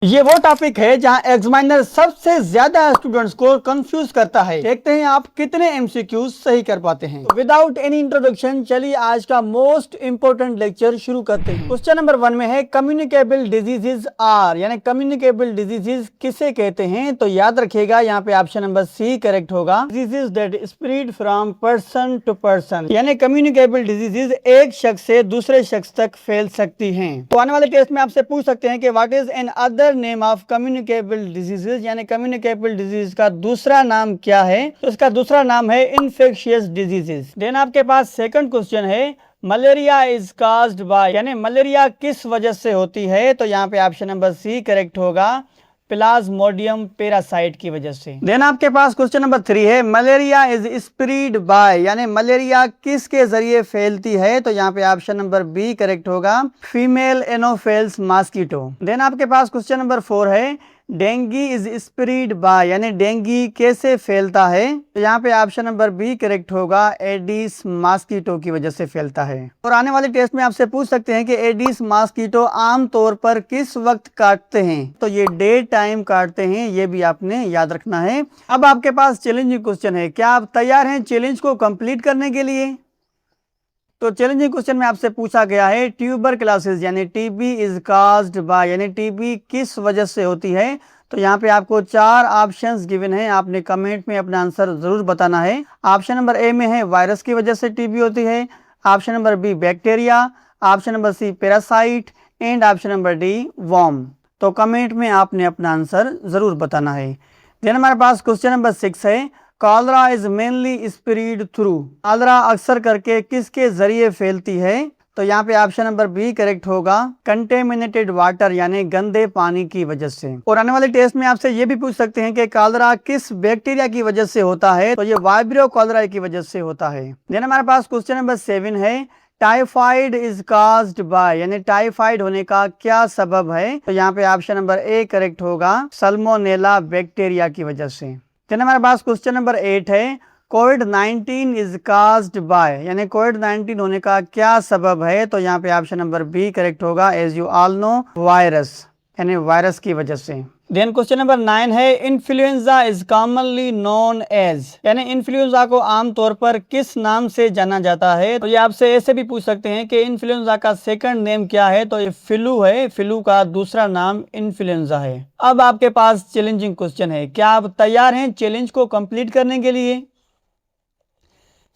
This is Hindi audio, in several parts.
ये वो टॉपिक है जहां एग्जामिनर सबसे ज्यादा स्टूडेंट्स को कंफ्यूज करता है। देखते हैं आप कितने एमसीक्यूज सही कर पाते हैं। विदाउट एनी इंट्रोडक्शन चलिए आज का मोस्ट इंपोर्टेंट लेक्चर शुरू करते हैं। क्वेश्चन नंबर 1 में है कम्युनिकेबल डिजीजेज आर, यानी कम्युनिकेबल डिजीजेज किसे कहते हैं। तो याद रखिएगा यहाँ पे ऑप्शन नंबर सी करेक्ट होगा। Diseases that spread from person to person, यानी कम्युनिकेबल डिजीजेज एक शख्स से दूसरे शख्स तक फैल सकती हैं। तो आने वाले टेस्ट में आपसे पूछ सकते हैं कि what is an other name of communicable diseases, यानी कम्युनिकेबल डिजीज का दूसरा नाम क्या है। तो इसका दूसरा नाम है इन्फेक्शियस डिजीजेज। देन आपके पास सेकंड क्वेश्चन है मलेरिया इज काज्ड बाय, यानी मलेरिया किस वजह से होती है। तो यहाँ पे ऑप्शन नंबर सी करेक्ट होगा, प्लाज्मोडियम पैरासाइट की वजह से। देन आपके पास क्वेश्चन नंबर 3 है मलेरिया इज स्प्रेड बाय, यानी मलेरिया किसके जरिए फैलती है। तो यहाँ पे ऑप्शन नंबर बी करेक्ट होगा, फीमेल एनोफेल्स मॉस्किटो। देन आपके पास क्वेश्चन नंबर 4 है डेंगी इज स्प्रेड बाय, यानी डेंगी कैसे फैलता है। तो यहाँ पे ऑप्शन नंबर बी करेक्ट होगा, एडिस मॉस्किटो की वजह से फैलता है। और आने वाले टेस्ट में आपसे पूछ सकते हैं कि एडिस मॉस्किटो आमतौर पर किस वक्त काटते हैं। तो ये डे टाइम काटते हैं, ये भी आपने याद रखना है। अब आपके पास चैलेंजिंग क्वेश्चन है, क्या आप तैयार हैं चैलेंज को कंप्लीट करने के लिए। तो चैलेंजिंग क्वेश्चन में आपसे पूछा गया है ट्यूबरक्लोसिस यानी टीबी इज काज्ड बाय, यानी टीबी किस वजह से होती है। तो यहाँ पे आपको 4 ऑप्शंस गिवन हैं, आपने कमेंट में अपना आंसर जरूर बताना है। ऑप्शन नंबर ए में है वायरस की वजह से टीबी होती है, option number B bacteria, option number C parasite and option number D worm. तो कमेंट में आपने अपना आंसर जरूर बताना है। देन हमारे पास क्वेश्चन नंबर 6 है cholera is mainly spread through, cholera अक्सर करके किसके जरिए फैलती है। तो यहाँ पे ऑप्शन नंबर बी करेक्ट होगा, कंटेमिनेटेड वाटर यानी गंदे पानी की वजह से। और आने वाले टेस्ट में आपसे ये भी पूछ सकते हैं कि कॉलरा किस बैक्टीरिया की वजह से होता है। तो ये वाइब्रियो कॉलरा की वजह से होता है। देन हमारे पास क्वेश्चन नंबर 7 है टाइफाइड इज काज्ड बाय, यानी टाइफाइड होने का क्या सबब है। तो यहाँ पे ऑप्शन नंबर ए करेक्ट होगा, सल्मोनेला बैक्टीरिया की वजह से। देन हमारे पास क्वेश्चन नंबर 8 है कोविड-19 इज काज्ड बाय, यानी कोविड-19 होने का क्या सबब है। तो यहाँ पे ऑप्शन नंबर बी करेक्ट होगा, as you all know virus, यानी वायरस की वजह से। देन क्वेश्चन नंबर 9 है influenza is commonly known as, यानी इन्फ्लुएंजा को आमतौर पर किस नाम से जाना जाता है। तो ये आपसे ऐसे भी पूछ सकते हैं कि इन्फ्लुएंजा का सेकंड नेम क्या है। तो ये फ्लू है, फ्लू का दूसरा नाम इन्फ्लुएंजा है। अब आपके पास चैलेंजिंग क्वेश्चन है, क्या आप तैयार हैं चैलेंज को कंप्लीट करने के लिए।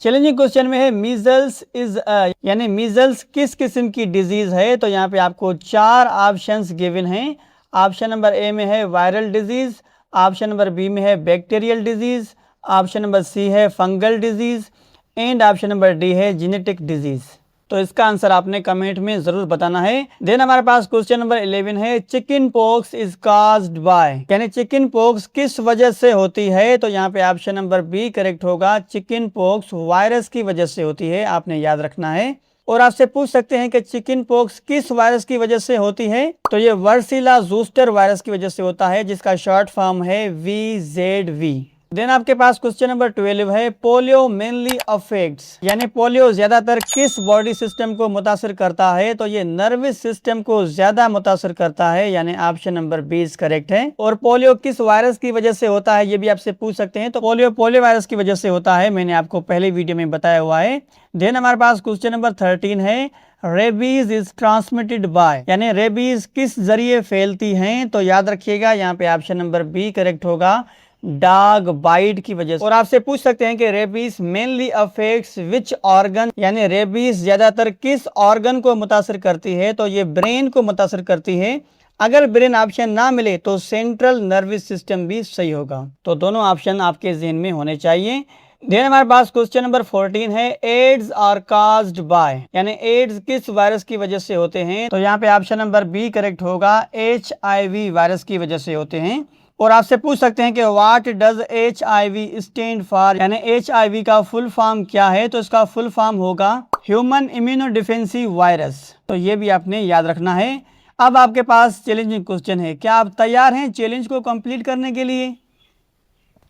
चैलेंजिंग क्वेश्चन में है मीजल्स इज यानी मीजल्स किस किस्म की डिजीज है। तो यहाँ पे आपको 4 ऑप्शंस गिवन हैं। ऑप्शन नंबर ए में है viral disease, option number B में है bacterial disease, option number C है fungal disease and option number D है जेनेटिक डिजीज। तो इसका आंसर आपने कमेंट में जरूर बताना है। देन हमारे पास क्वेश्चन नंबर 11 है chicken pox is caused by, यानी चिकन पॉक्स किस वजह से होती है। तो यहाँ पे ऑप्शन नंबर बी करेक्ट होगा, चिकन पॉक्स वायरस की वजह से होती है, आपने याद रखना है। और आपसे पूछ सकते हैं कि चिकन पॉक्स किस वायरस की वजह से होती है। तो ये वर्सीला ज़ोस्टर वायरस की वजह से होता है, जिसका शॉर्ट फॉर्म है VZV। देन आपके पास क्वेश्चन नंबर 12 है पोलियो मेनली अफेक्ट्स, यानी पोलियो ज्यादातर किस बॉडी सिस्टम को मुतासर करता है। तो ये नर्वस सिस्टम को ज्यादा मुतासर करता है, यानी ऑप्शन नंबर 20 करेक्ट है। और पोलियो किस वायरस की वजह से होता है, ये भी आपसे पूछ सकते हैं। तो पोलियो वायरस की वजह से होता है, मैंने आपको पहले वीडियो में बताया हुआ है। देन हमारे पास क्वेश्चन नंबर 13 है रेबीज इज ट्रांसमिटेड बाय, यानी रेबीज किस जरिए फैलती हैं। तो याद रखिएगा यहाँ पे ऑप्शन नंबर बी करेक्ट होगा, डॉग बाइट की वजह से। और आपसे पूछ सकते हैं कि rabies mainly affects which organ, यानी रेबीज ज्यादातर किस ऑर्गन को मुतासर करती है। तो ये ब्रेन को मुतासर करती है। अगर ब्रेन ऑप्शन ना मिले तो सेंट्रल नर्वस सिस्टम भी सही होगा। तो दोनों ऑप्शन आपके ज़हन में होने चाहिए। देन हमारे पास क्वेश्चन नंबर 14 है एड्स आर काज्ड बाय, यानी एड्स किस वायरस की वजह से होते हैं। तो यहाँ पे ऑप्शन नंबर बी करेक्ट होगा, HIV वायरस की वजह से होते हैं। और आपसे पूछ सकते हैं कि what does HIV stand for, यानी HIV का फुल फॉर्म क्या है। तो इसका फुल फॉर्म होगा ह्यूमन इम्यूनो डिफेंसिव वायरस। तो ये भी आपने याद रखना है। अब आपके पास चैलेंजिंग क्वेश्चन है, क्या आप तैयार हैं चैलेंज को कंप्लीट करने के लिए।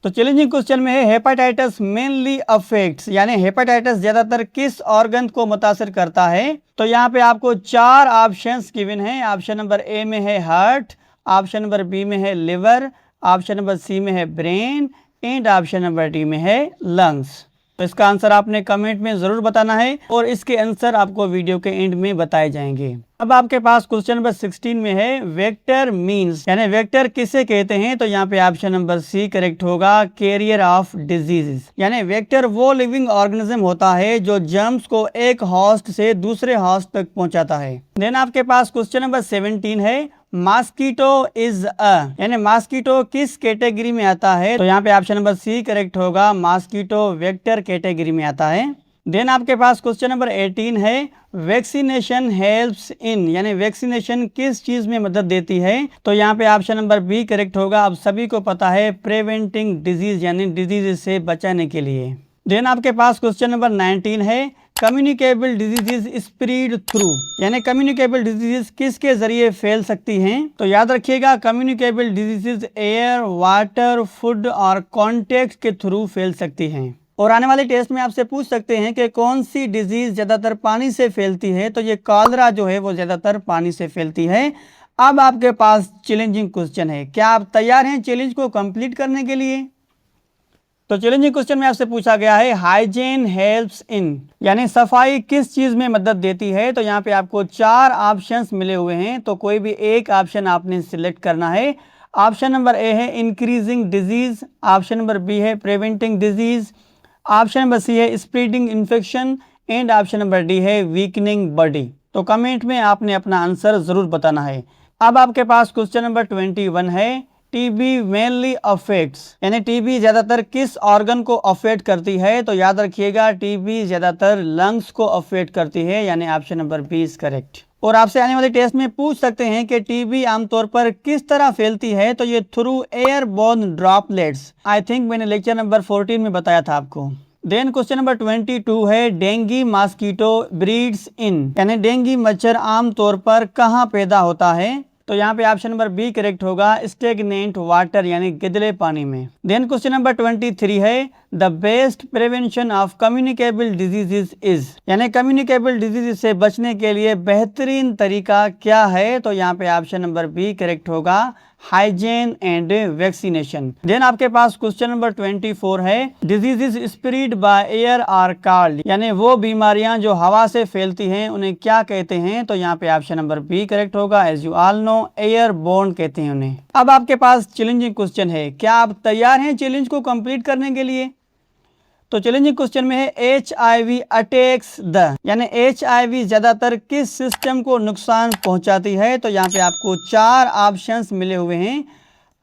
तो चैलेंजिंग क्वेश्चन में है हेपेटाइटिस मेनली अफेक्ट्स, यानी हेपेटाइटिस ज्यादातर किस ऑर्गन को मुतासर करता है। तो यहाँ पे आपको 4 ऑप्शंस गिवन हैं। ऑप्शन नंबर ए में है हार्ट, ऑप्शन नंबर बी में है लिवर, ऑप्शन नंबर सी में है brain and option number D में है लंग्स। तो इसका आंसर आपने कमेंट में जरूर बताना है और इसके आंसर आपको वीडियो के एंड में बताए जाएंगे। अब आपके पास क्वेश्चन नंबर 16 में है वेक्टर मीन्स, यानी वेक्टर किसे कहते हैं? तो यहाँ पे ऑप्शन नंबर सी करेक्ट होगा, कैरियर ऑफ डिजीजेस। यानी वेक्टर वो लिविंग ऑर्गेनिज्म होता है जो जर्म्स को एक होस्ट से दूसरे होस्ट तक पहुंचाता है। देन आपके पास क्वेश्चन नंबर 17 है मॉस्किटो इज यानी मॉस्किटो किस कैटेगरी में आता है? तो यहाँ पे ऑप्शन नंबर सी करेक्ट होगा, मॉस्किटो वेक्टर कैटेगरी में आता है। देन आपके पास क्वेश्चन नंबर 18 है वैक्सीनेशन हेल्प्स इन, यानी वैक्सीनेशन किस चीज में मदद देती है? तो यहाँ पे ऑप्शन नंबर बी करेक्ट होगा। अब सभी को पता है प्रिवेंटिंग डिजीज, यानी डिजीज से बचाने के लिए। देन आपके पास क्वेश्चन नंबर 19 है कम्युनिकेबल डिजीजेज स्प्रेड थ्रू, यानी कम्युनिकेबल डिजीजेज किसके जरिए फैल सकती हैं? तो याद रखिएगा communicable diseases air, water, food और कॉन्टेक्ट के थ्रू फैल सकती हैं। और आने वाले टेस्ट में आपसे पूछ सकते हैं कि कौन सी डिजीज ज्यादातर पानी से फैलती है? तो ये कॉलरा जो है वो ज्यादातर पानी से फैलती है। अब आपके पास चैलेंजिंग क्वेश्चन है, क्या आप तैयार हैं चैलेंज को कंप्लीट करने के लिए? तो चैलेंजिंग क्वेश्चन में आपसे पूछा गया है हाइजीन हेल्प्स इन, यानी सफाई किस चीज में मदद देती है? तो यहाँ पे आपको 4 ऑप्शंस मिले हुए हैं, तो कोई भी एक ऑप्शन आपने सिलेक्ट करना है। ऑप्शन नंबर ए है increasing disease, option number B है preventing disease, option number C है spreading infection and option number D है वीकनिंग बॉडी। तो कमेंट में आपने अपना आंसर जरूर बताना है। अब आपके पास क्वेश्चन नंबर 21 है टीबी मेनली अफेक्ट्स, यानी टीबी ज्यादातर किस ऑर्गन को अफेक्ट करती है? तो याद रखिएगा टीबी ज्यादातर लंग्स को अफेक्ट करती है, यानी option number B is correct. और आपसे आने वाले टेस्ट में पूछ सकते हैं कि टीबी आमतौर पर किस तरह फैलती है? तो ये through airborne droplets. I think मैंने लेक्चर नंबर 14 में बताया था आपको। देन क्वेश्चन नंबर 22 है डेंगी मॉस्किटो ब्रीड्स इन, यानी डेंगी मच्छर आमतौर पर कहाँ पैदा होता है? तो यहाँ पे ऑप्शन नंबर बी करेक्ट होगा, स्टेगनेंट वाटर, यानी गिदले पानी में। देन क्वेश्चन नंबर 23 है the best prevention of communicable diseases is, यानी कम्युनिकेबल डिजीज से बचने के लिए बेहतरीन तरीका क्या है? तो यहाँ पे ऑप्शन नंबर बी करेक्ट होगा, हाइजीन एंड वैक्सीनेशन। देन आपके पास क्वेश्चन नंबर 24 है diseases spread by air are called, यानी वो बीमारियां जो हवा से फैलती हैं उन्हें क्या कहते हैं? तो यहाँ पे ऑप्शन नंबर बी करेक्ट होगा, as you all know airborne कहते हैं उन्हें। अब आपके पास चैलेंजिंग क्वेश्चन है, क्या आप तैयार हैं चैलेंज को कंप्लीट करने के लिए? तो चैलेंजिंग क्वेश्चन में है HIV अटैक्स द, यानी HIV ज्यादातर किस सिस्टम को नुकसान पहुंचाती है? तो यहाँ पे आपको 4 ऑप्शंस मिले हुए हैं।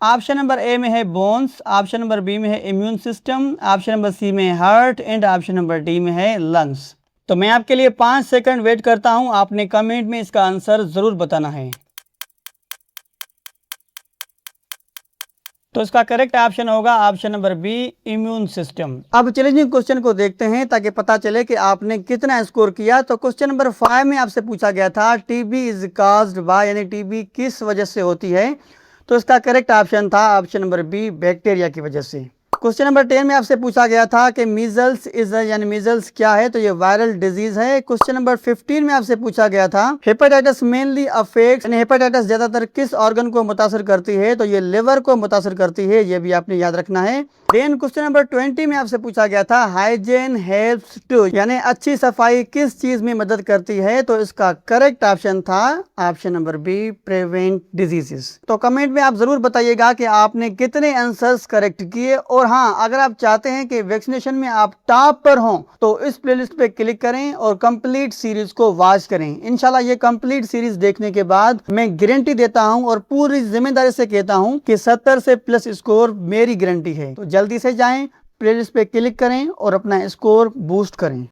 ऑप्शन नंबर ए में है बोन्स, ऑप्शन नंबर बी में है immune system, option number C में है heart and option number D में है लंग्स। तो मैं आपके लिए 5 सेकंड वेट करता हूं, आपने कमेंट में इसका आंसर जरूर बताना है। तो इसका करेक्ट ऑप्शन होगा option number B, immune system. अब चैलेंजिंग क्वेश्चन को देखते हैं ताकि पता चले कि आपने कितना स्कोर किया। तो क्वेश्चन नंबर 5 में आपसे पूछा गया था टीबी इज काज्ड बाय, यानी टीबी किस वजह से होती है? तो इसका करेक्ट ऑप्शन था ऑप्शन नंबर बी, बैक्टीरिया की वजह से। क्वेश्चन नंबर 10 में आपसे पूछा गया था कि मीजल्स इज, यानी मीजल्स क्या है? तो ये वायरल डिजीज है। क्वेश्चन नंबर 15 में आपसे पूछा गया था हेपेटाइटिस मेनली अफेक्ट, यानी हेपेटाइटिस ज्यादातर किस ऑर्गन को मुतासर करती है? तो ये लिवर को मुतासर करती है, ये भी आपने याद रखना है। देन क्वेश्चन नंबर 20 में आपसे पूछा गया था हाइजीन हेल्प्स टू, यानी अच्छी सफाई किस चीज में मदद करती है? तो इसका करेक्ट ऑप्शन था option number B, prevent diseases. तो कमेंट में आप जरूर बताइएगा कि आपने कितने आंसर्स करेक्ट किए। और हाँ, अगर आप चाहते हैं कि वैक्सीनेशन में आप टॉप पर हों तो इस प्लेलिस्ट पे क्लिक करें और कंप्लीट सीरीज को वॉच करें। इंशाल्लाह ये कंप्लीट सीरीज देखने के बाद मैं गारंटी देता हूं और पूरी जिम्मेदारी से कहता हूं कि 70 से प्लस स्कोर मेरी गारंटी है। तो जल्दी से जाएं, प्लेलिस्ट पे क्लिक करें और अपना स्कोर बूस्ट करें।